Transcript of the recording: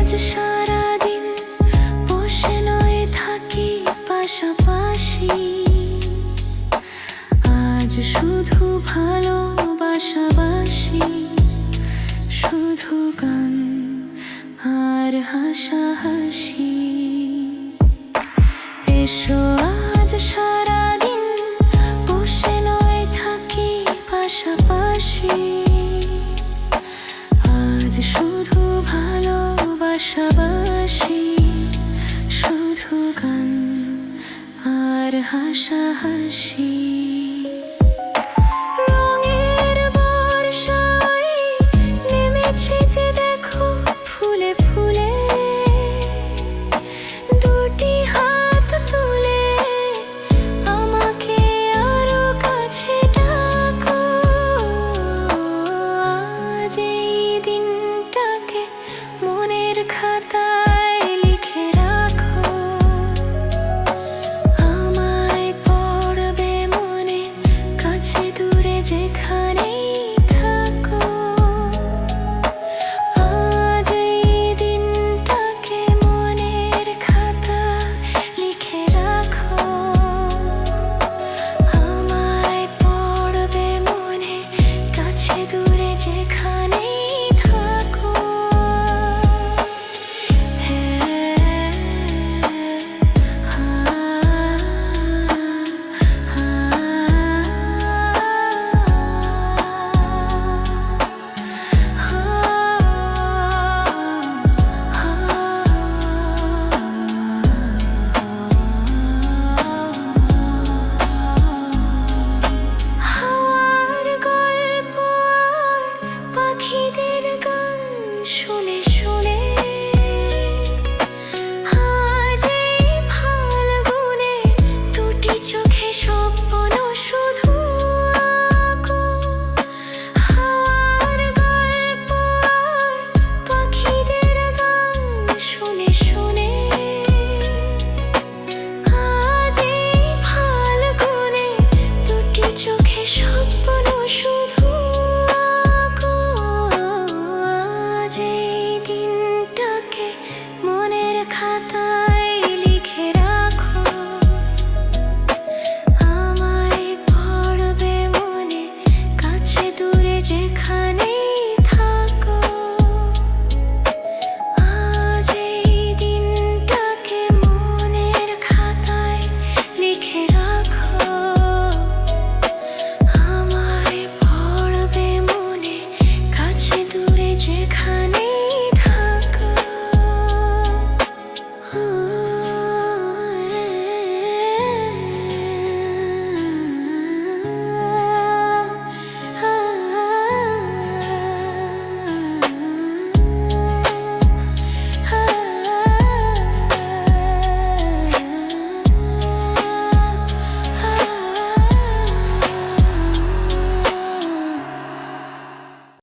আজ সারাদিন বসে নয় থাকি পাশাপাশি, আজ শুধু ভালোবাসাবাসি, শুধু গান আর হাসাহাসি। এসো আজ সারাদিন বসে নয় থাকি পাশাপাশি, আজ শুধু ভালোবাসাবাসি, শুধু গান আর হাসাহাসি। রঙের বর্ষায় নেমেছে যে দেখো ফুলে ফুলে, দুটি হাত তুলে আমাকে আরো কাছে ডাকো। আজ এই দিনটাকে মনের খাতায় লিখে রাখো, আমায় পড়বে মনে কাছে দূরে যেখানেই থাকো। আজ এই দিনটাকে মনের খাতায় লিখে রাখো, আমায় পড়বে মনে কাছে দূরে যেখানেই থাকো। হাওয়ার গল্প আর পাখিদের গান শুনে শুনে আজ এই ফাল্গুনের দুটি চোখে স্বপ্ন শুধু আঁকো। হাওয়ার গল্প আর পাখিদের গান শুনে শুনে আজ এই ফাল্গুনের দুটি চোখে স্বপ্ন শুধু আঁকো। আজ এই দিনটাকে মনের খাতায় লিখে রাখো, আমায় পড়বে মনে কাছে দূরে যেখানেই থাকো। আজ এই দিনটাকে মনের খাতায় লিখে রাখো, আমায় পড়বে মনে কাছে দূরে যেখানে